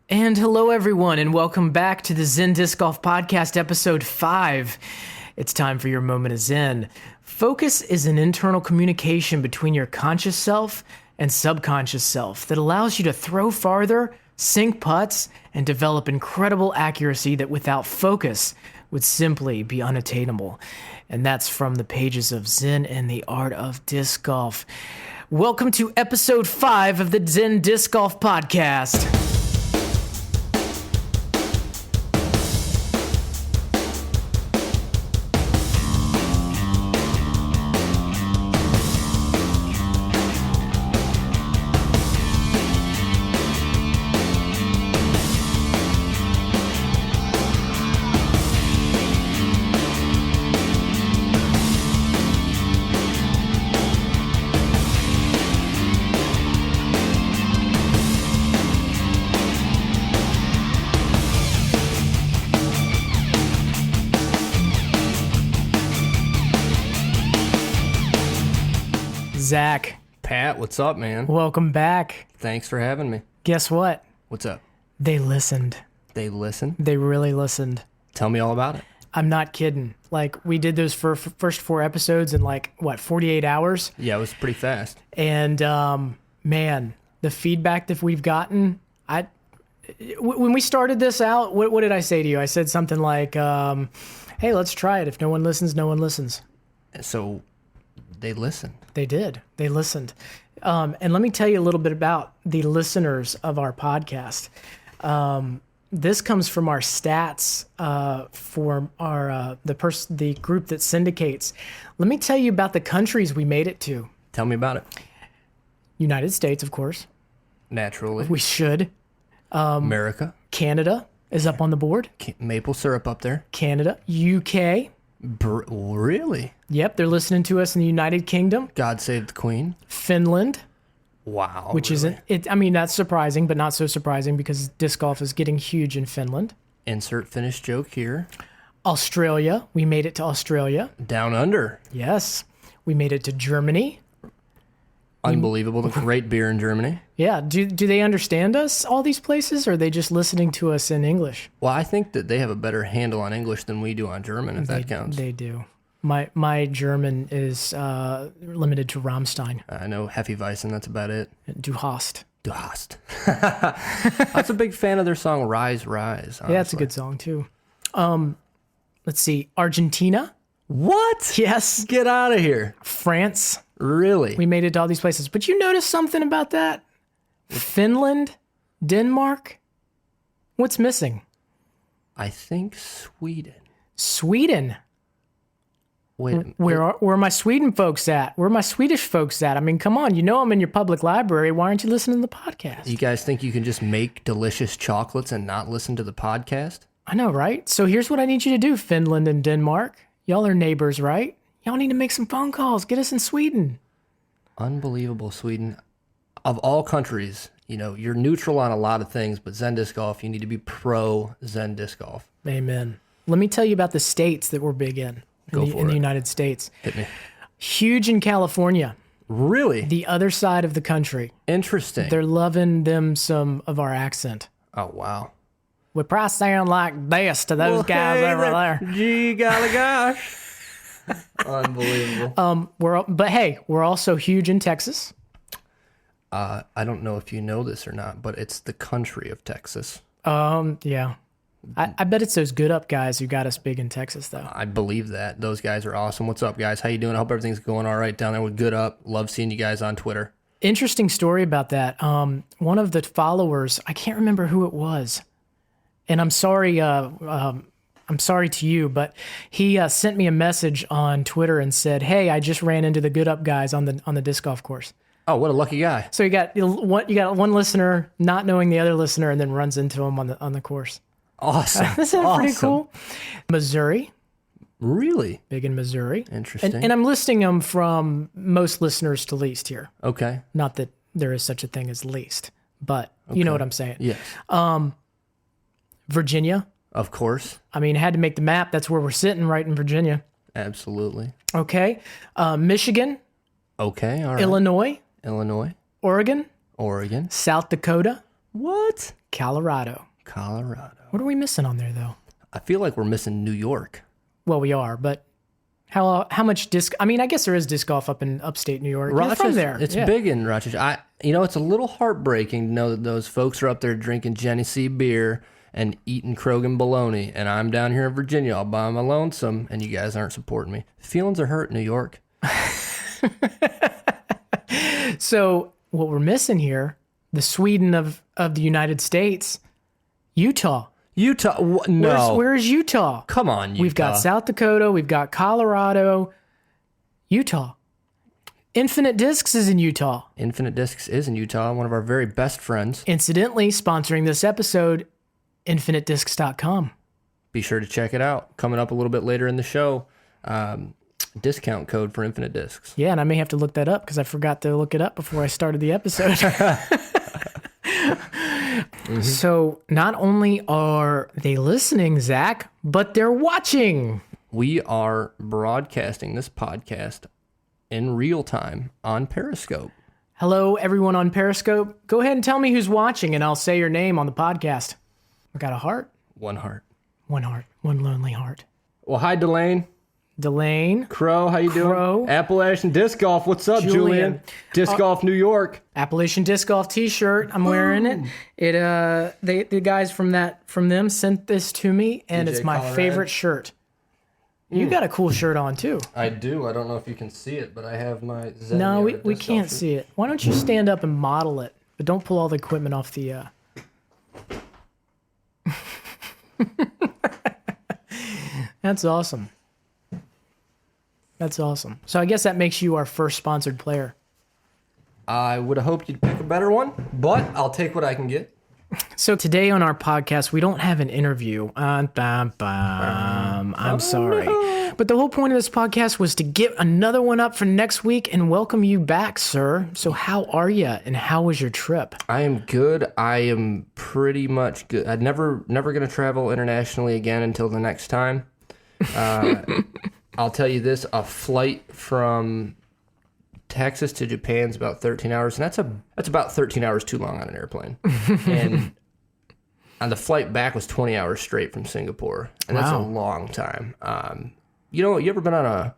And hello, everyone, and welcome back to the Zen Disc Golf Podcast, episode 5. It's time for your moment of Zen. Focus is an internal communication between your conscious self and subconscious self that allows you to throw farther, sink putts, and develop incredible accuracy that without focus would simply be unattainable. And that's from the pages of Zen and the Art of Disc Golf. Welcome to episode 5 of the Zen Disc Golf Podcast. Zach. Pat, what's up, man? Welcome back. Thanks for having me. Guess what? What's up? They listened. They listened? They really listened. Tell me all about it. I'm not kidding. Like, we did those first 4 episodes in 48 hours? Yeah, it was pretty fast. And, man, the feedback that we've gotten, when we started this out, what did I say to you? I said something like, hey, let's try it. If no one listens, no one listens. So they listened. They did. They listened. And let me tell you a little bit about the listeners of our podcast. This comes from our stats for our the group that syndicates. Let me tell you about the countries we made it to. Tell me about it. United States, of course. Naturally. We should. America. Canada is up on the board. Maple syrup up there. Canada. UK. Really? Yep, they're listening to us in the United Kingdom. God save the Queen. Finland. Wow. Which really? isn't it? I mean, that's surprising, but not so surprising because disc golf is getting huge in Finland. Insert Finnish joke here. Australia. We made it to Australia. Down under. Yes. We made it to Germany. Unbelievable. The great beer in Germany. Yeah. Do they understand us, all these places, or are they just listening to us in English? Well, I think that they have a better handle on English than we do on German, if that counts. They do. My German is limited to Rammstein. I know Hefeweizen, that's about it. Du hast. Du hast. I was a big fan of their song Rise, Rise. Honestly. Yeah, it's a good song, too. Let's see. Argentina. What? Yes. Get out of here. France. Really? We made it to all these places. But you notice something about that? Finland? Denmark? What's missing? I think Sweden. Sweden. Wait. Where are my Sweden folks at? Where are my Swedish folks at? I mean, come on. You know I'm in your public library. Why aren't you listening to the podcast? You guys think you can just make delicious chocolates and not listen to the podcast? I know, right? So here's what I need you to do, Finland and Denmark. Y'all are neighbors, right? Y'all need to make some phone calls. Get us in Sweden. Unbelievable, Sweden. Of all countries, you're neutral on a lot of things, but Zen Disc Golf, you need to be pro Zen Disc Golf. Amen. Let me tell you about the states that we're big in. In the United States. Hit me. Huge in California. Really? The other side of the country. Interesting. They're loving them some of our accent. Oh, wow. We probably sound like this to those guys over there. Gee, golly gosh. Unbelievable. We're also huge in Texas. I don't know if you know this or not, but it's the country of Texas. Yeah. I bet it's those Good Up guys who got us big in Texas, though. I believe that. Those guys are awesome. What's up, guys? How you doing? I hope everything's going all right down there with Good Up. Love seeing you guys on Twitter. Interesting story about that. One of the followers, I can't remember who it was, and I'm sorry to you, but he sent me a message on Twitter and said, "Hey, I just ran into the Good Up guys on the disc golf course." Oh, what a lucky guy! So you got one listener not knowing the other listener, and then runs into him on the course. Awesome. Isn't that pretty cool? Missouri. Really? Big in Missouri. Interesting. And I'm listing them from most listeners to least here. Okay. Not that there is such a thing as least, but you know what I'm saying. Yes. Virginia. Of course. I mean, had to make the map. That's where we're sitting, right in Virginia. Absolutely. Okay. Michigan. Okay. All right. Illinois. Illinois. Oregon. Oregon. South Dakota. What? Colorado. Colorado. What are we missing on there, though? I feel like we're missing New York. Well, we are, but how much disc? I mean, I guess there is disc golf up in upstate New York. You're from there. It's big in Rochester. It's a little heartbreaking to know that those folks are up there drinking Genesee beer and eating Krogan bologna, and I'm down here in Virginia all by my lonesome, and you guys aren't supporting me. Feelings are hurt, New York. So what we're missing here, the Sweden of the United States, Utah. No. Where's Utah? Come on, Utah. We've got South Dakota. We've got Colorado. Utah. Infinite Discs is in Utah. Infinite Discs is in Utah, one of our very best friends. Incidentally, sponsoring this episode, infinitediscs.com. Be sure to check it out. Coming up a little bit later in the show, discount code for Infinite Discs. Yeah, and I may have to look that up because I forgot to look it up before I started the episode. So not only are they listening, Zach, but they're watching. We are broadcasting this podcast in real time on Periscope. Hello, everyone on Periscope. Go ahead and tell me who's watching, and I'll say your name on the podcast. I got a heart. One heart. One heart. One lonely heart. Well, hi, Delane. Delane. Crow, how you Crow. doing? Appalachian Disc Golf, what's up, Julian? Disc Golf New York. Appalachian Disc Golf T-shirt. I'm wearing it. The guys from them sent this to me, and it's my Colorado. favorite shirt. You got a cool shirt on too. I do. I don't know if you can see it, but I have my Zen No, Yara we disc can't golf see it. Why don't you stand up and model it, but don't pull all the equipment off the. That's awesome. That's awesome. So I guess that makes you our first sponsored player. I would have hoped you'd pick a better one, but I'll take what I can get. So today on our podcast, we don't have an interview. I'm sorry. No. But the whole point of this podcast was to get another one up for next week and welcome you back, sir. So how are you and how was your trip? I am good. I am pretty much good. I'm never going to travel internationally again until the next time. I'll tell you this, a flight from Texas to Japan is about 13 hours, and that's about 13 hours too long on an airplane. And on the flight back was 20 hours straight from Singapore, and that's a long time. You ever been on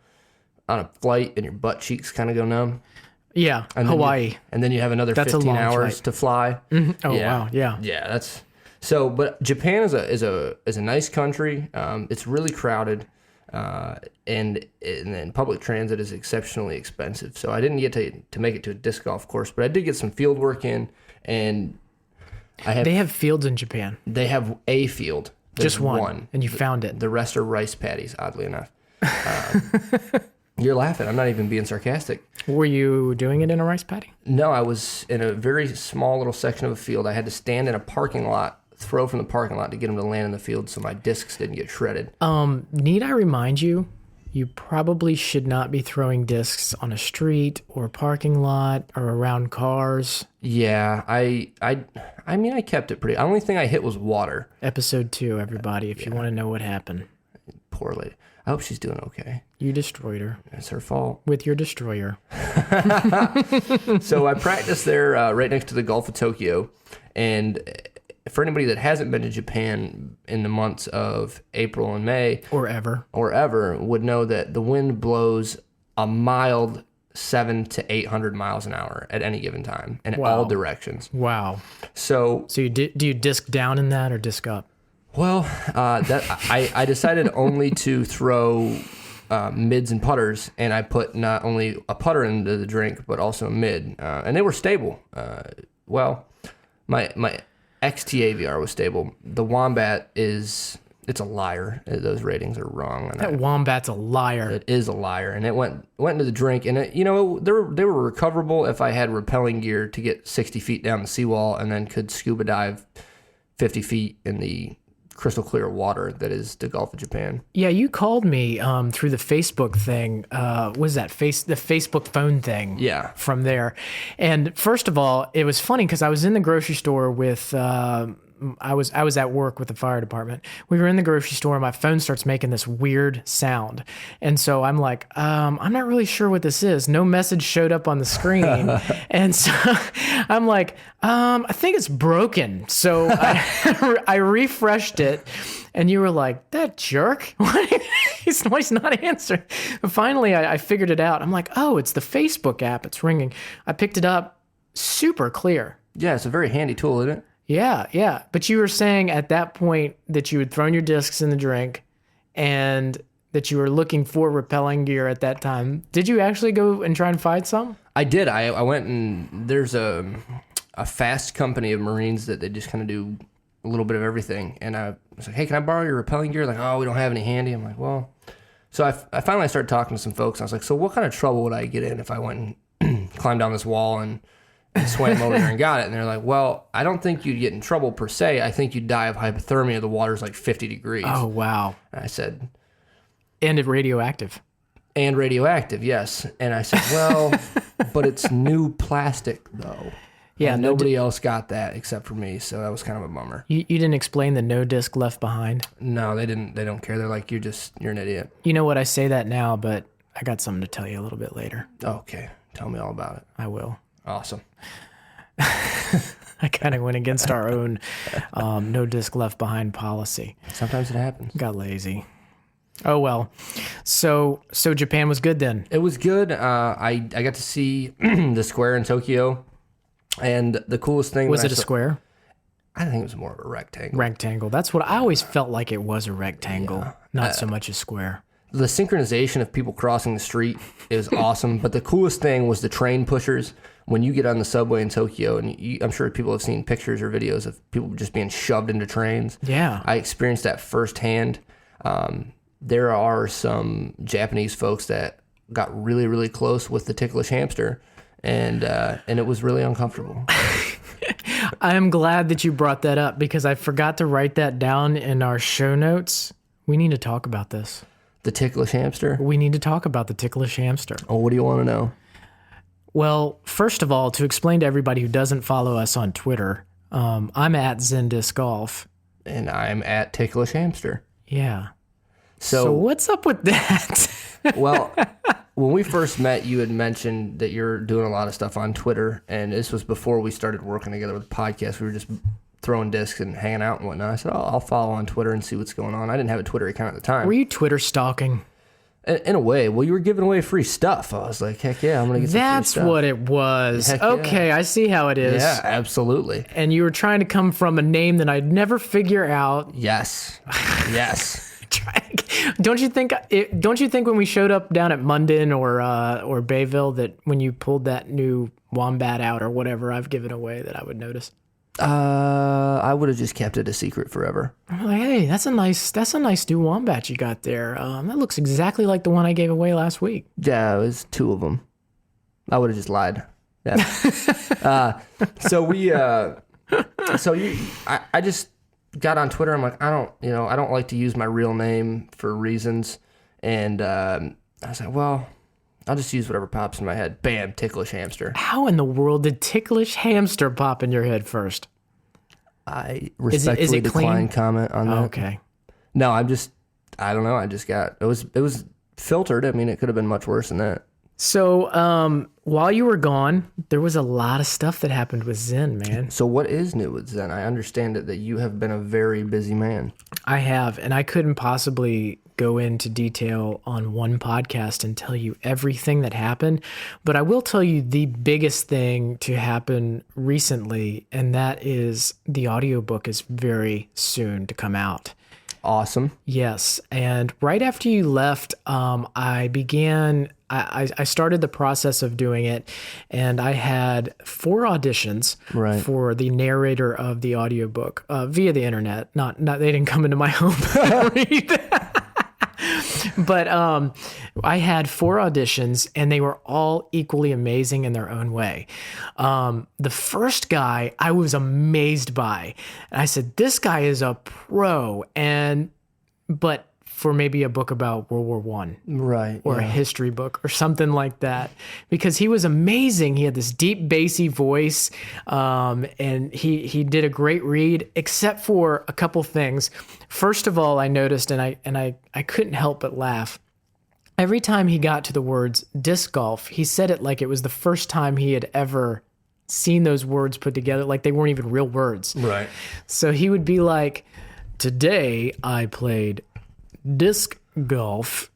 a flight and your butt cheeks kind of go numb? Yeah, And Hawaii. and then you have another That's a 15 long hours flight. to fly. Oh, wow, yeah. Yeah, that's so. But Japan is a nice country. It's really crowded, and then public transit is exceptionally expensive. So I didn't get to make it to a disc golf course, but I did get some field work in, and They have fields in Japan. they have a field. There's Just one. And you found it. The rest are rice paddies, oddly enough. You're laughing. I'm not even being sarcastic. Were you doing it in a rice paddy? No, I was in a very small little section of a field. I had to stand in a parking lot, throw from the parking lot to get them to land in the field so my discs didn't get shredded. Need I remind you, you probably should not be throwing discs on a street or a parking lot or around cars. Yeah, I mean, I kept it pretty. The only thing I hit was water. Episode 2, everybody, if you want to know what happened. Poor lady. I hope she's doing okay. You destroyed her It's her fault. with your destroyer. So I practiced there right next to the Gulf of Tokyo. And for anybody that hasn't been to Japan in the months of April and May Or ever. or ever would know that the wind blows a mild 700 to 800 miles an hour at any given time in all directions. Wow. So So do you disc down in that or disc up? Well, I decided only to throw mids and putters, and I put not only a putter into the drink, but also a mid, and they were stable. My XT AVR was stable. The Wombat it's a liar. Those ratings are wrong. And That Wombat's a liar. it is a liar, and it went into the drink, and they were recoverable if I had rappelling gear to get 60 feet down the seawall, and then could scuba dive 50 feet in the crystal clear water that is the Gulf of Japan. Yeah, you called me through the Facebook thing. Was that the Facebook phone thing? Yeah. From there. And first of all, it was funny because I was in the grocery store with I was at work with the fire department. We were in the grocery store and my phone starts making this weird sound. And so I'm like, I'm not really sure what this is. No message showed up on the screen. And so I'm like, I think it's broken. So I refreshed it and you were like, that jerk. He's not answering. But finally I figured it out. I'm like, oh, it's the Facebook app. It's ringing. I picked it up. Super clear. Yeah, it's a very handy tool, isn't it? Yeah. But you were saying at that point that you had thrown your discs in the drink and that you were looking for rappelling gear at that time. Did you actually go and try and find some? I did. I went and there's a fast company of Marines that they just kind of do a little bit of everything. And I was like, hey, can I borrow your rappelling gear? Like, oh, we don't have any handy. I'm like, well. So I finally started talking to some folks. I was like, so what kind of trouble would I get in if I went and climbed down this wall and swam over there and got it? And they're like, well, I don't think you'd get in trouble per se. I think you'd die of hypothermia. The water's like 50 degrees. Oh, wow. And I said... And it's radioactive. And radioactive, yes. And I said, well, but it's new plastic, though. Yeah. And nobody else got that except for me, so that was kind of a bummer. You didn't explain the no disc left behind? No, they didn't. They don't care. They're like, you're an idiot. You know what? I say that now, but I got something to tell you a little bit later. Okay. Tell me all about it. I will. Awesome. I kind of went against our own no disc left behind policy. Sometimes it happens. Got lazy. Oh, well. So Japan was good then? It was good. I got to see the square in Tokyo. And the coolest thing... Was it a square? I think it was more of a rectangle. Rectangle. That's what I always felt like it was, a rectangle, not so much a square. The synchronization of people crossing the street is awesome. But the coolest thing was the train pushers. When you get on the subway in Tokyo, and I'm sure people have seen pictures or videos of people just being shoved into trains. Yeah. I experienced that firsthand. There are some Japanese folks that got really, really close with the ticklish hamster, and it was really uncomfortable. I am glad that you brought that up because I forgot to write that down in our show notes. We need to talk about this. The ticklish hamster? We need to talk about the ticklish hamster. Oh, what do you want to know? Well, first of all, to explain to everybody who doesn't follow us on Twitter, I'm at Zen Disc Golf. And I'm at ticklish hamster. Yeah. So what's up with that? Well, when we first met, you had mentioned that you're doing a lot of stuff on Twitter, and this was before we started working together with the podcast. We were just throwing discs and hanging out and whatnot. I said, I'll follow on Twitter and see what's going on. I didn't have a Twitter account at the time. Were you Twitter stalking? In a way. Well, you were giving away free stuff. I was like, heck yeah, I'm going to get some free stuff. That's what it was. Heck okay, yeah. I see how it is. Yeah, absolutely. And you were trying to come from a name that I'd never figure out. Yes. Yes. Don't you think when we showed up down at Munden or Bayville that when you pulled that new wombat out or whatever I've given away that I would notice? I would have just kept it a secret forever. I'm like, hey, that's a nice new wombat you got there. That looks exactly like the one I gave away last week. Yeah, it was two of them. I would have just lied. Yeah. I just got on Twitter. I'm like, I don't like to use my real name for reasons. And I was like, well, I'll just use whatever pops in my head. Bam, ticklish hamster. How in the world did ticklish hamster pop in your head first? I respectfully decline comment on that. Okay. No, I don't know. It was filtered. I mean, it could have been much worse than that. So while you were gone, there was a lot of stuff that happened with Zen, man. So what is new with Zen? I understand that you have been a very busy man. I have, and I couldn't possibly go into detail on one podcast and tell you everything that happened, but I will tell you the biggest thing to happen recently, and that is the audiobook is very soon to come out. Awesome. Yes, and right after you left, I started the process of doing it, and I had 4 auditions for the narrator of the audiobook via the internet. Not they didn't come into my home to read. But I had 4 auditions, and they were all equally amazing in their own way. The first guy I was amazed by. And I said, this guy is a pro. But for maybe a book about World War One, Right. or a history book or something like that, because he was amazing. He had this deep bassy voice, and he did a great read, except for a couple things. First of all, I noticed, and I couldn't help but laugh. Every time he got to the words disc golf, he said it like it was the first time he had ever seen those words put together, like they weren't even real words. Right. So he would be like, "Today I played disc golf."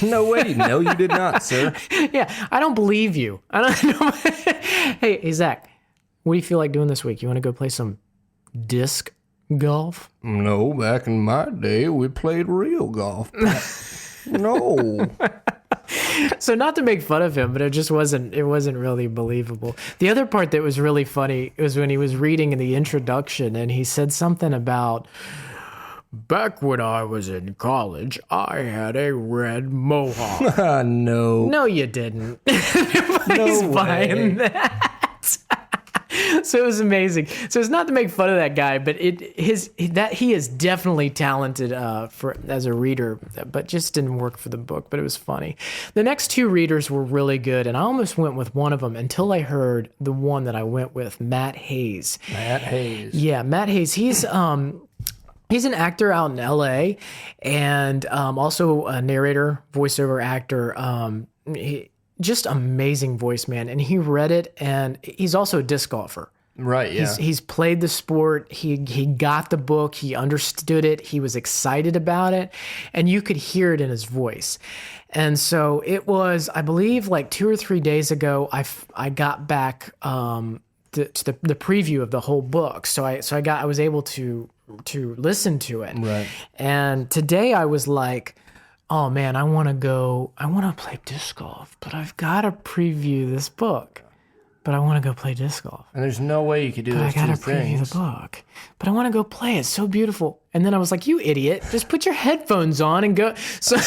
No way. No, you did not, sir. Yeah, I don't believe you. I don't know. Hey, Zach, what do you feel like doing this week? You want to go play some disc golf? No, back in my day, we played real golf. No. So not to make fun of him, but it wasn't really believable. The other part that was really funny was when he was reading in the introduction and he said something about, "Back when I was in college, I had a red mohawk." No. No, you didn't. Nobody's No buying way. that. So it was amazing. So it's not to make fun of that guy, but he is definitely talented as a reader, but just didn't work for the book. But it was funny. The next two readers were really good, and I almost went with one of them until I heard the one that I went with, Matt Hayes. Matt Hayes. Yeah, Matt Hayes. He's an actor out in L.A. and also a narrator, voiceover actor. Just amazing voice, man. And he read it, and he's also a disc golfer. Right, yeah. He's played the sport. He got the book. He understood it. He was excited about it, and you could hear it in his voice. And so it was, I believe, like 2 or 3 days ago. I got back to the preview of the whole book. So I was able to listen to it. Right. And today I was like, "Oh man, I want to play disc golf, but I've got to preview this book. But I want to go play disc golf. And there's no way you could do But I those got two to preview things. the book. But I want to go play it. It's so beautiful." And then I was like, "You idiot, just put your headphones on and go." So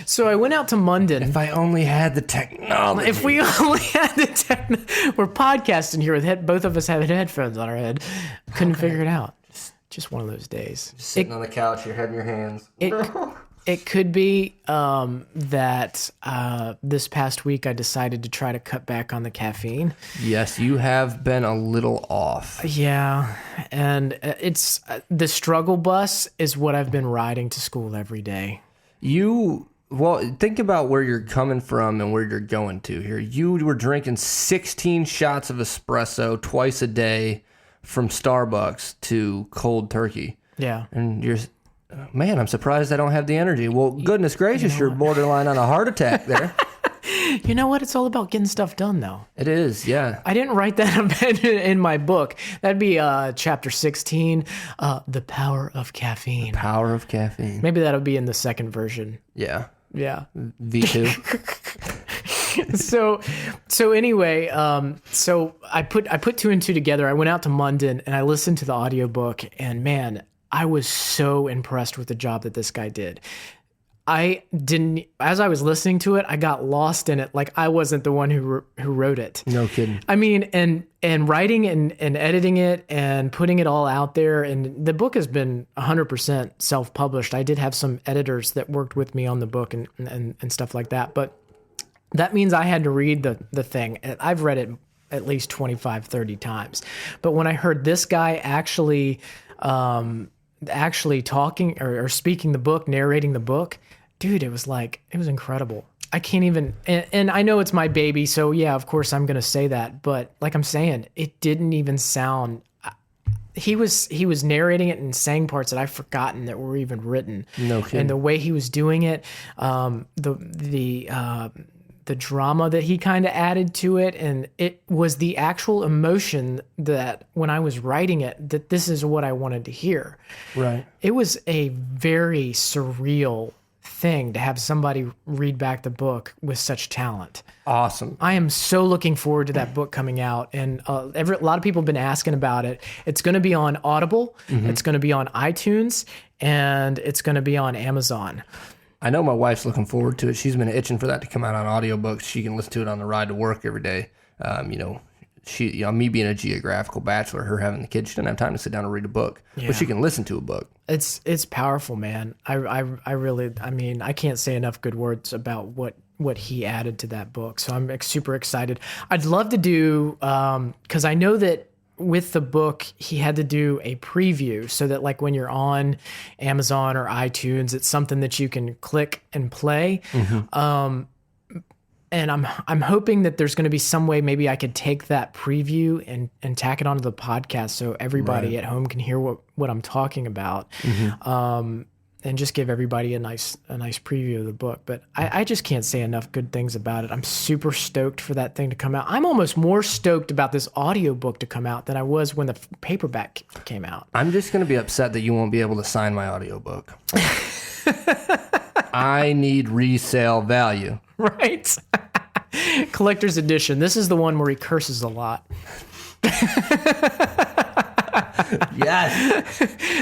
so I went out to Munden. If I only had the technology. If we only had the we're podcasting here with both of us having headphones on our head. Couldn't figure it out. Just one of those days. Sitting on the couch, your head in your hands. It could be that this past week I decided to try to cut back on the caffeine. Yes, you have been a little off. Yeah, and it's the struggle bus is what I've been riding to school every day. Well, think about where you're coming from and where you're going to here. You were drinking 16 shots of espresso twice a day from Starbucks to cold turkey. Yeah. And you're, man, I'm surprised I don't have the energy. Well, goodness gracious, you're borderline on a heart attack there. You know what? It's all about getting stuff done, though. It is, yeah. I didn't write that in my book. That'd be chapter 16, The Power of Caffeine. Power of caffeine. Maybe that'll be in the second version. Yeah. Yeah. V2. So anyway, so I put two and two together. I went out to Munden and I listened to the audiobook, and man, I was so impressed with the job that this guy did. As I was listening to it, I got lost in it. Like I wasn't the one who wrote it. No kidding. I mean, and writing and editing it and putting it all out there. And the book has been 100% self-published. I did have some editors that worked with me on the book and stuff like that. But that means I had to read the thing. I've read it at least 25, 30 times. But when I heard this guy actually talking or speaking the book, narrating the book, dude, it was incredible. I can't even, and I know it's my baby, so yeah, of course I'm going to say that, but like I'm saying, it didn't even sound, he was narrating it and saying parts that I've forgotten that were even written. No kidding. And the way he was doing it, the drama that he kind of added to it, and it was the actual emotion that when I was writing it, that this is what I wanted to hear. Right. It was a very surreal thing to have somebody read back the book with such talent. Awesome. I am so looking forward to that book coming out, and a lot of people have been asking about it. It's going to be on Audible, it's going to be on iTunes, and it's going to be on Amazon. I know my wife's looking forward to it. She's been itching for that to come out on audiobooks. She can listen to it on the ride to work every day. me being a geographical bachelor, her having the kids, she didn't have time to sit down and read a book, but she can listen to a book. It's powerful, man. I really, I mean, I can't say enough good words about what he added to that book. So I'm super excited. I'd love to do, because I know that with the book, he had to do a preview so that like when you're on Amazon or iTunes, it's something that you can click and play. And I'm hoping that there's going to be some way maybe I could take that preview and tack it onto the podcast so everybody at home can hear what I'm talking about, and just give everybody a nice preview of the book. But I just can't say enough good things about it. I'm super stoked for that thing to come out. I'm almost more stoked about this audiobook to come out than I was when the paperback came out. I'm just going to be upset that you won't be able to sign my audiobook. I need resale value. Right? Collector's edition. This is the one where he curses a lot. Yes.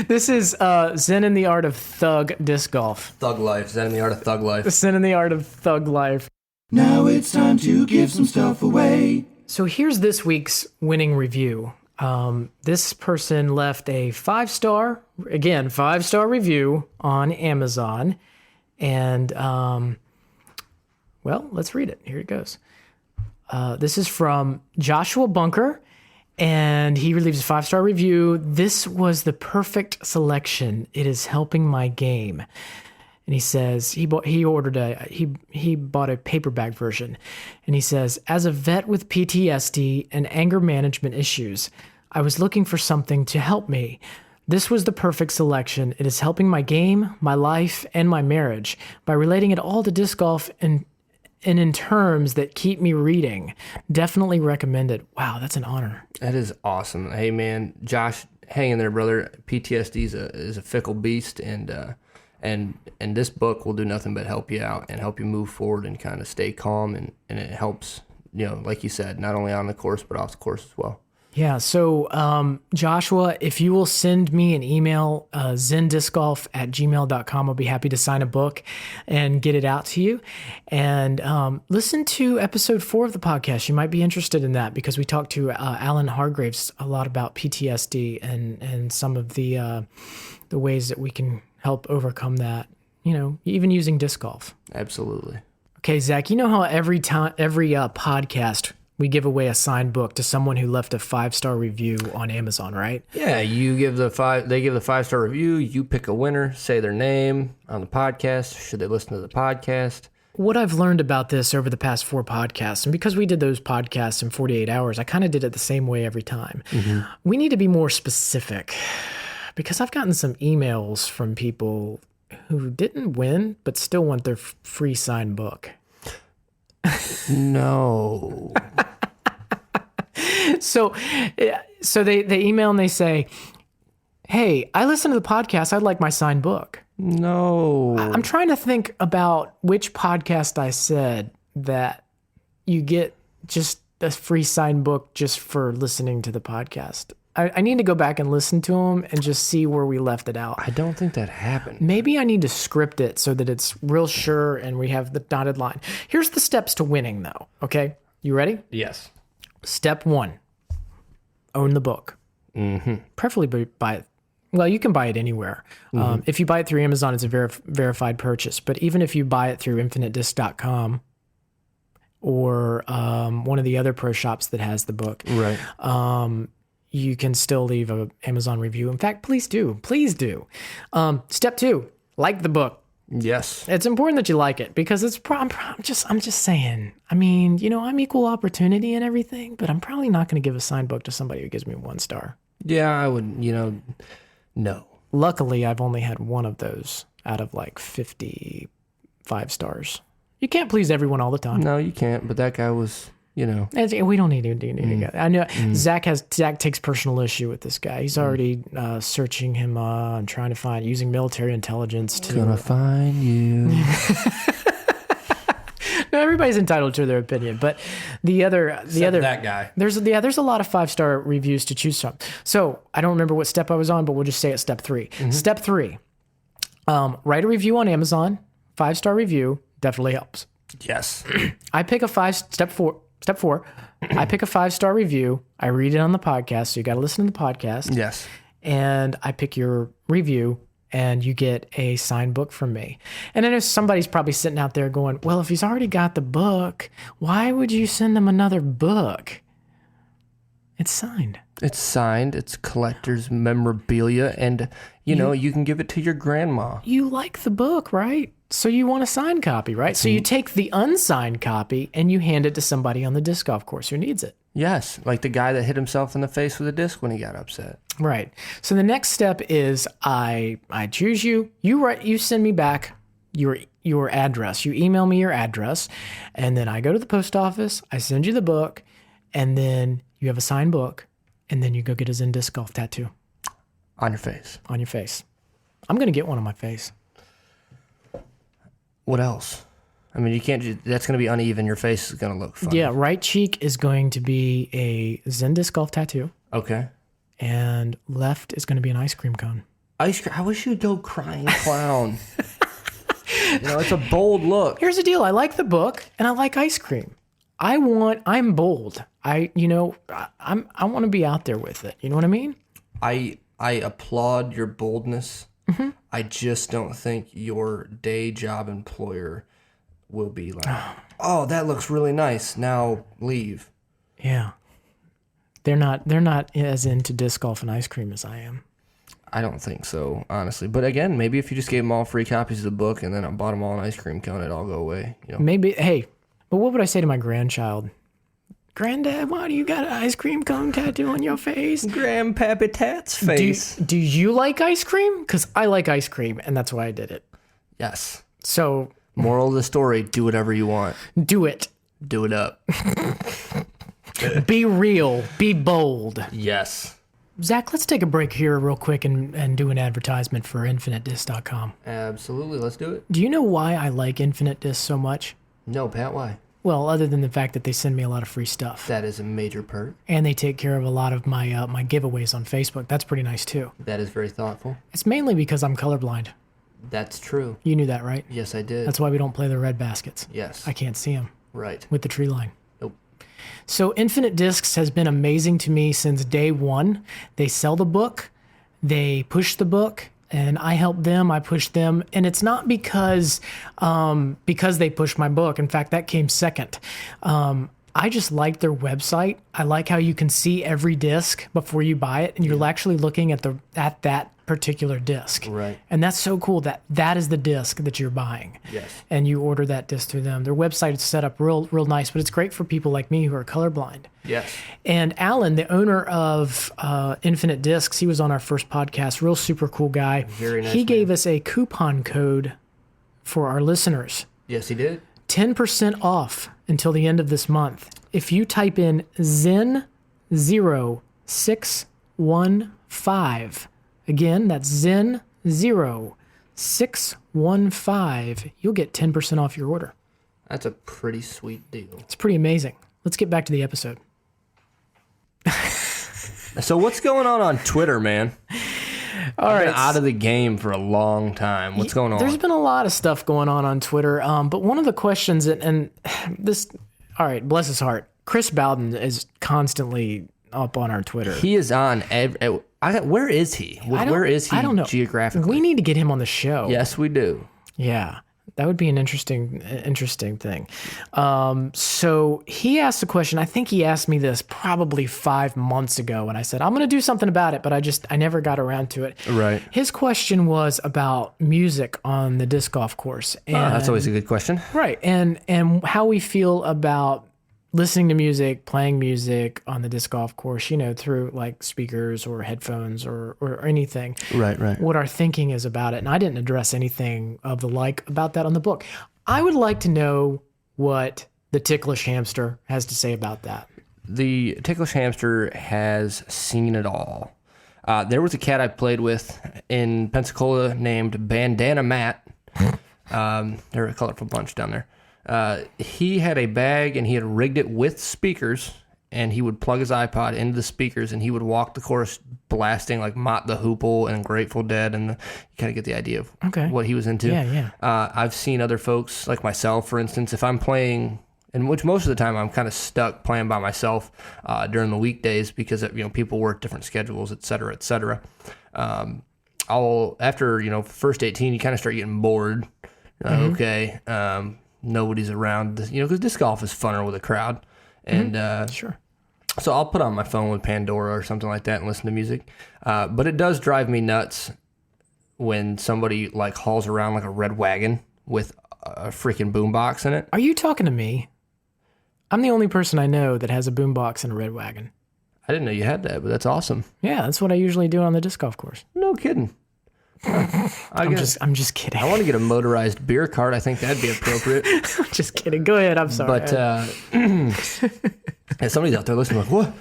This is Zen in the Art of Thug Disc Golf. Thug Life. Zen in the Art of Thug Life. Zen in the Art of Thug Life. Now it's time to give some stuff away. So here's this week's winning review. This person left a 5-star review on Amazon. And, well, let's read it. Here it goes. This is from Joshua Bunker, and he leaves a 5-star review. This was the perfect selection. It is helping my game. And he says he bought a paperback version. And he says, as a vet with PTSD and anger management issues, I was looking for something to help me. This was the perfect selection. It is helping my game, my life, and my marriage by relating it all to disc golf and in terms that keep me reading. Definitely recommend it. Wow, that's an honor. That is awesome. Hey, man, Josh, hang in there, brother. PTSD is a fickle beast, and this book will do nothing but help you out and help you move forward and kind of stay calm, and it helps, like you said, not only on the course but off the course as well. Yeah, so Joshua, if you will send me an email, zendiscgolf@gmail.com, I'll be happy to sign a book and get it out to you. And listen to episode 4 of the podcast. You might be interested in that because we talked to Alan Hargraves a lot about PTSD and some of the ways that we can help overcome that, even using disc golf. Absolutely. Okay, Zach, you know how every podcast we give away a signed book to someone who left a 5-star review on Amazon, right? Yeah, they give the 5-star review, you pick a winner, say their name on the podcast, should they listen to the podcast. What I've learned about this over the past 4 podcasts, and because we did those podcasts in 48 hours, I kind of did it the same way every time. We need to be more specific because I've gotten some emails from people who didn't win but still want their free signed book. No. So they email and they say, hey, I listened to the podcast. I'd like my signed book. No. I'm trying to think about which podcast I said that you get just a free signed book just for listening to the podcast. I need to go back and listen to them and just see where we left it out. I don't think that happened. Maybe I need to script it so that it's real sure and we have the dotted line. Here's the steps to winning, though. Okay? You ready? Yes. Step 1, own the book. Preferably buy it. Well, you can buy it anywhere. If you buy it through Amazon, it's a verified purchase. But even if you buy it through infinitedisc.com or one of the other pro shops that has the book, right? You can still leave an Amazon review. In fact, please do. Please do. Step 2, like the book. Yes. It's important that you like it because I'm just saying. I mean, I'm equal opportunity and everything, but I'm probably not going to give a signed book to somebody who gives me 1 star. Yeah, I would, no. Luckily, I've only had one of those out of like 55 stars. You can't please everyone all the time. No, you can't, but that guy was... We don't need to go. I know Zach takes personal issue with this guy. He's already searching him and trying to find, using military intelligence to... Gonna find you. No, everybody's entitled to their opinion, but that guy. There's a lot of 5-star reviews to choose from. So I don't remember what step I was on, but we'll just say it's step 3. Step 3, write a review on Amazon. 5-star review definitely helps. Yes. I pick a 5. Step Step 4, I pick a 5-star review. I read it on the podcast, so you got to listen to the podcast. Yes. And I pick your review, and you get a signed book from me. And I know somebody's probably sitting out there going, well, if he's already got the book, why would you send him another book? It's signed. It's signed. It's collector's memorabilia. And, you know, you can give it to your grandma. You like the book, right? So you want a signed copy, right? So you take the unsigned copy and you hand it to somebody on the disc golf course who needs it. Yes, like the guy that hit himself in the face with a disc when he got upset. Right. So the next step is I choose you. You send me back your address. You email me your address, and then I go to the post office. I send you the book, and then you have a signed book, and then you go get a Zen disc golf tattoo On your face. on your face. I'm gonna get one on my face. What else? I mean, you can't. That's going to be uneven. Your face is going to look funny. Yeah, right cheek is going to be a Zen disc golf tattoo, Okay. and left is going to be an ice cream cone. Ice cream. I wish you'd go crying clown. You know, it's a bold look. Here's the deal. I like the book and I like ice cream. I'm bold. I want to be out there with it. You know what I mean? I applaud your boldness. Mm-hmm. I just don't think your day job employer will be like, oh, that looks really nice. Now leave. Yeah. They're not as into disc golf and ice cream as I am. I don't think so, honestly. But again, maybe if you just gave them all free copies of the book and then I bought them all an ice cream cone, it'd all go away. You know? Maybe, hey, but what would I say to my grandchild? Granddad, why do you got an ice cream cone tattoo on your face? Grandpappy Tat's face. Do you like ice cream? Because I like ice cream, and that's why I did it. Yes. So, Moral of the story, do whatever you want. do it. Do it up. Be real. Be bold. Yes. Zach, let's take a break here real quick and do an advertisement for InfiniteDisc.com. Absolutely. Let's do it. Do you know why I like Infinite Disc so much? No, Pat, why? Well, other than the fact that they send me a lot of free stuff. That is a major perk. And they take care of a lot of my my giveaways on Facebook. That's pretty nice, too. That is very thoughtful. It's mainly because I'm colorblind. That's true. You knew that, right? Yes, I did. That's why we don't play the red baskets. Yes. I can't see them Right. with the tree line. Nope. So Infinite Discs has been amazing to me since day one. They sell the book, they push the book, and I help them, I push them. And it's not because they push my book. In fact, that came second. I just like their website. I like how you can see every disc before you buy it, and you're actually looking at that particular disc. Right. And that's so cool that is the disc that you're buying. Yes. And you order that disc through them. Their website is set up real nice, but it's great for people like me who are colorblind. Yes. And Alan, the owner of Infinite Discs, he was on our first podcast. Real super cool guy. Very nice He man. gave us a coupon code for our listeners. Yes, he did. 10% off until the end of this month. If you type in Zen0615, again, that's Zen0615, you'll get 10% off your order. That's a pretty sweet deal. It's pretty amazing. Let's get back to the episode. So what's going on Twitter, man? All I've right. been out of the game for a long time. What's going on? There's been a lot of stuff going on Twitter, but one of the questions, and this, all right, bless his heart, Chris Bowden is constantly up on our Twitter. He is on. Where is he? Where is he I don't know. geographically? We need to get him on the show. Yes, we do. Yeah, that would be an interesting thing. So he asked a question. I think he asked me this probably 5 months ago, and I said I'm going to do something about it, but I never got around to it. Right. His question was about music on the disc golf course. And, That's always a good question. right, and how we feel about listening to music, playing music on the disc golf course, through like speakers or headphones or anything. Right. What our thinking is about it. And I didn't address anything of the like about that on the book. I would like to know what the Ticklish Hamster has to say about that. The Ticklish Hamster has seen it all. There was a cat I played with in Pensacola named Bandana Matt. They're a colorful bunch down there. He had a bag and he had rigged it with speakers, and he would plug his iPod into the speakers and he would walk the course blasting like Mott the Hoople and Grateful Dead, and you kind of get the idea of what he was into. Yeah. I've seen other folks like myself, for instance, if I'm playing and which most of the time I'm kind of stuck playing by myself during the weekdays because people work different schedules, et cetera, et cetera. After first 18, you kind of start getting bored. Okay, nobody's around, because disc golf is funner with a crowd, and Sure. So I'll put on my phone with Pandora or something like that and listen to music. But it does drive me nuts when somebody like hauls around like a red wagon with a freaking boombox in it. Are you talking to me? I'm the only person I know that has a boombox and a red wagon. I didn't know you had that, but that's awesome. Yeah, that's what I usually do on the disc golf course. No kidding. I'm just kidding. I want to get a motorized beer cart. I think that'd be appropriate. I'm just kidding. Go ahead. I'm sorry. But yeah, somebody's out there listening like, what?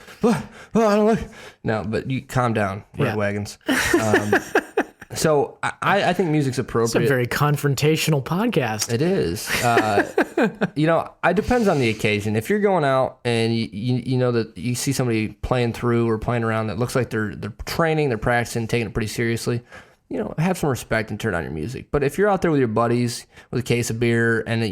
Oh, I don't like. No, but you calm down, red wagons. So I think music's appropriate. It's a very confrontational podcast. It is. It depends on the occasion. If you're going out and you know that you see somebody playing through or playing around that looks like they're training, they're practicing, taking it pretty seriously, have some respect and turn on your music. But if you're out there with your buddies with a case of beer and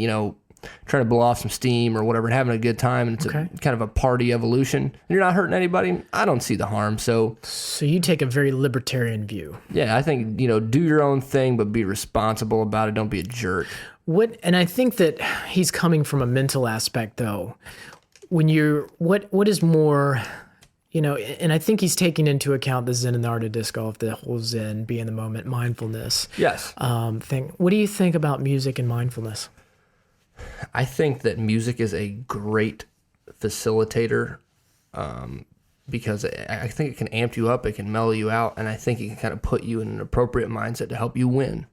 trying to blow off some steam or whatever and having a good time, and it's a kind of a party evolution, and you're not hurting anybody, I don't see the harm. So you take a very libertarian view. Yeah, I think, do your own thing, but be responsible about it. Don't be a jerk. And I think that he's coming from a mental aspect, though. When what is more, and I think he's taking into account the Zen and the art of disc golf, the whole Zen, be in the moment, mindfulness. Yes. Thing. What do you think about music and mindfulness? I think that music is a great facilitator because I think it can amp you up, it can mellow you out, and I think it can kind of put you in an appropriate mindset to help you win,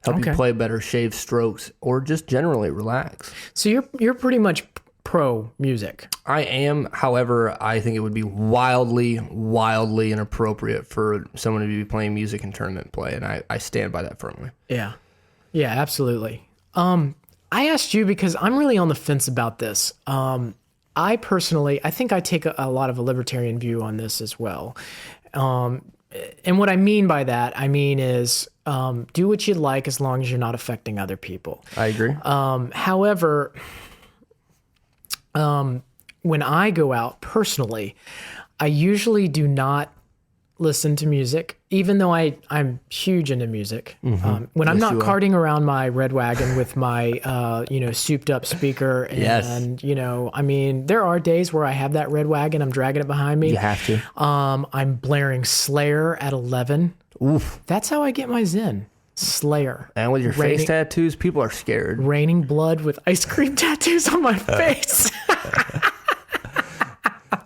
help you play better, shave strokes, or just generally relax. So you're pretty much pro music. I am. However, I think it would be wildly, wildly inappropriate for someone to be playing music in tournament play, and I stand by that firmly. Yeah, absolutely. I asked you because I'm really on the fence about this. I think I take a lot of a libertarian view on this as well. And what I mean by that, is do what you like as long as you're not affecting other people. I agree. However, when I go out personally, I usually do not listen to music, even though I'm huge into music. When I'm not carting around my red wagon with my, souped up speaker. And, there are days where I have that red wagon, I'm dragging it behind me. You have to. I'm blaring Slayer at 11. Oof. That's how I get my Zen. Slayer. And with your face tattoos, people are scared. Raining blood with ice cream tattoos on my face.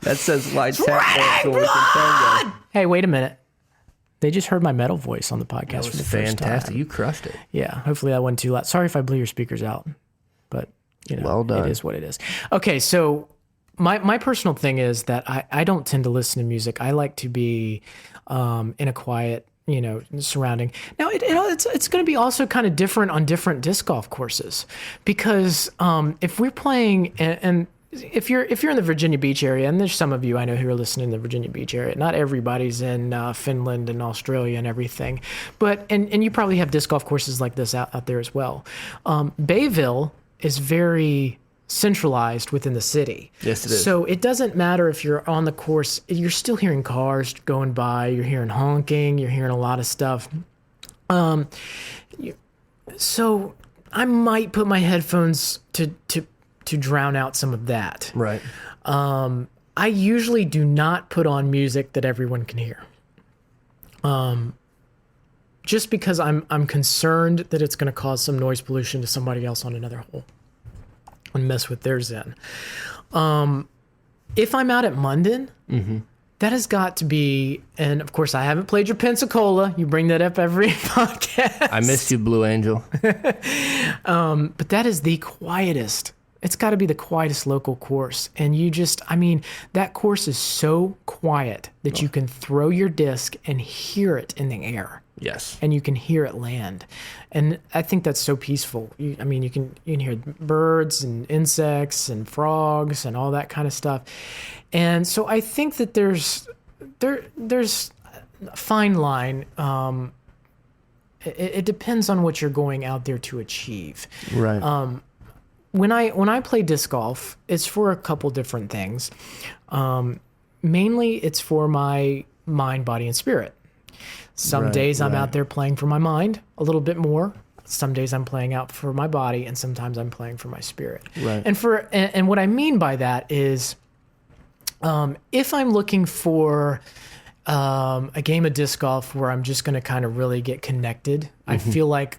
That says light tap. Hey, wait a minute. They just heard my metal voice on the podcast for the first fantastic. time. You crushed it. Yeah, hopefully that wasn't too loud. Sorry if I blew your speakers out, but well done. It is what it is. Okay, so my personal thing is that I don't tend to listen to music. I like to be in a quiet, surrounding. Now it's going to be also kind of different on different disc golf courses because if we're playing and if you're in the Virginia Beach area, and there's some of you I know who are listening in the Virginia Beach area, not everybody's in Finland and Australia and everything, but and you probably have disc golf courses like this out there as well. Bayville is very centralized within the city. Yes, it is. So it doesn't matter if you're on the course, you're still hearing cars going by, you're hearing honking, you're hearing a lot of stuff. So I might put my headphones to drown out some of that. Right. I usually do not put on music that everyone can hear. Just because I'm concerned that it's going to cause some noise pollution to somebody else on another hole and mess with their Zen. If I'm out at Munden, that has got to be, and of course I haven't played your Pensacola. You bring that up every podcast. I missed you, Blue Angel. But that is the quietest. It's got to be the quietest local course. And that course is so quiet that you can throw your disc and hear it in the air. Yes. And you can hear it land. And I think that's so peaceful. You can hear birds and insects and frogs and all that kind of stuff. And so I think that there's a fine line. It depends on what you're going out there to achieve. Right. when I play disc golf, it's for a couple different things. Mainly, it's for my mind, body, and spirit. Some days I'm out there playing for my mind a little bit more. Some days I'm playing out for my body, and sometimes I'm playing for my spirit. Right. And what I mean by that is, if I'm looking for a game of disc golf where I'm just going to kind of really get connected, I feel like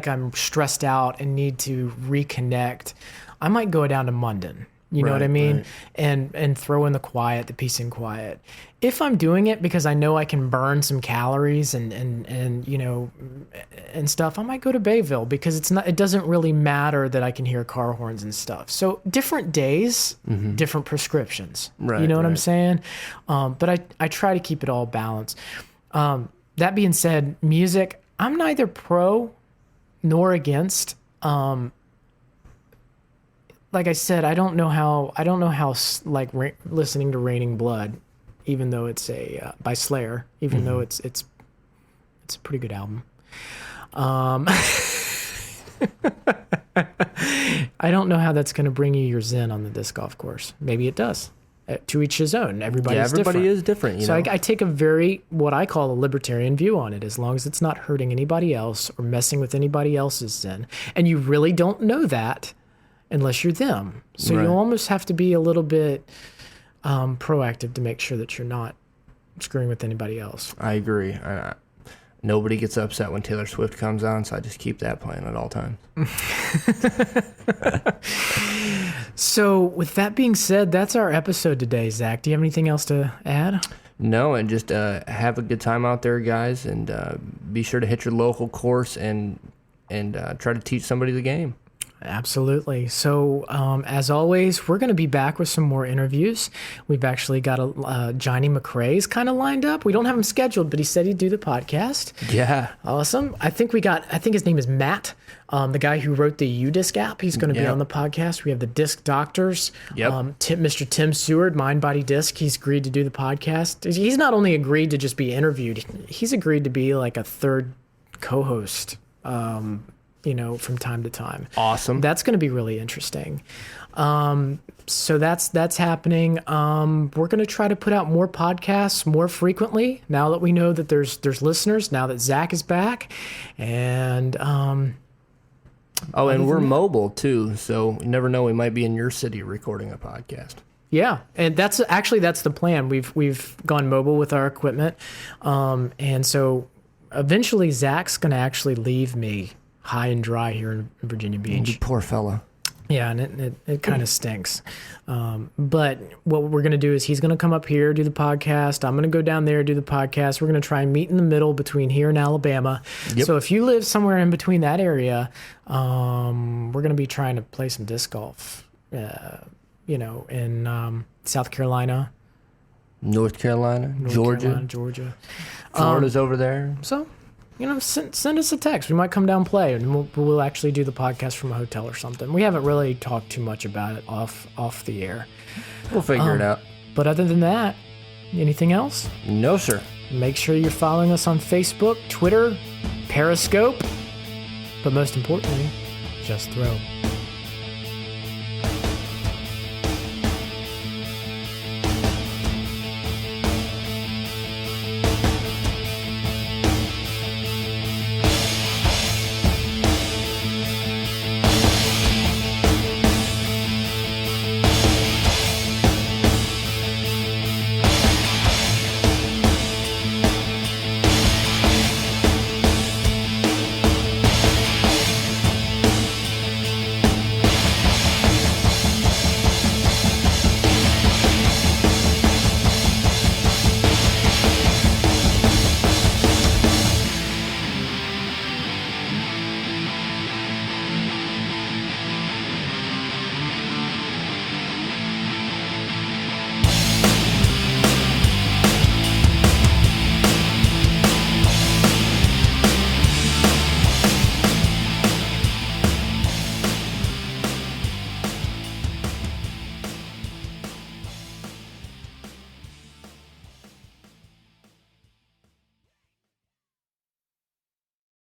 I'm stressed out and need to reconnect, I might go down to Munden. You know what I mean? Right. And throw in the quiet, the peace and quiet. If I'm doing it because I know I can burn some calories and you know, and stuff, I might go to Bayville because it doesn't really matter that I can hear car horns and stuff. So different days, different prescriptions. Right, you know what I'm saying? But I try to keep it all balanced. That being said, music, I'm neither pro nor against. Like I said, I don't know how like listening to Raining Blood, even though it's by Slayer, even though it's a pretty good album. I don't know how that's going to bring you your zen on the disc golf course. Maybe it does. To each his own. Everybody is different. So I take a very, what I call a libertarian view on it, as long as it's not hurting anybody else or messing with anybody else's zen. And you really don't know that unless you're them. So you almost have to be a little bit proactive to make sure that you're not screwing with anybody else. I agree. Nobody gets upset when Taylor Swift comes on, so I just keep that playing at all times. So with that being said, that's our episode today, Zach. Do you have anything else to add? No, and just have a good time out there, guys, and be sure to hit your local course and try to teach somebody the game. Absolutely. So, as always, we're going to be back with some more interviews. We've actually got Johnny McRae's kind of lined up. We don't have him scheduled, but he said he'd do the podcast. Yeah. Awesome. I think his name is Matt, the guy who wrote the UDisc app. He's going to be on the podcast. We have the Disc Doctors. Yep. Mr. Tim Seward, Mind Body Disc. He's agreed to do the podcast. He's not only agreed to just be interviewed, he's agreed to be like a third co-host. From time to time. Awesome. That's going to be really interesting. So that's happening. We're going to try to put out more podcasts more frequently now that we know that there's listeners, now that Zach is back. And and we're mobile too, so you never know, we might be in your city recording a podcast. Yeah, and that's the plan. We've gone mobile with our equipment. And so eventually Zach's going to actually leave me high and dry here in Virginia Beach. You poor fella. Yeah, and it kind of stinks. But what we're going to do is he's going to come up here, do the podcast. I'm going to go down there, do the podcast. We're going to try and meet in the middle between here and Alabama. Yep. So if you live somewhere in between that area, we're going to be trying to play some disc golf, in South Carolina. North Carolina, Georgia. Florida's over there. So... send us a text. We might come down and play, and we'll actually do the podcast from a hotel or something. We haven't really talked too much about it off the air. We'll figure it out. But other than that, anything else? No, sir. Make sure you're following us on Facebook, Twitter, Periscope. But most importantly, just throw.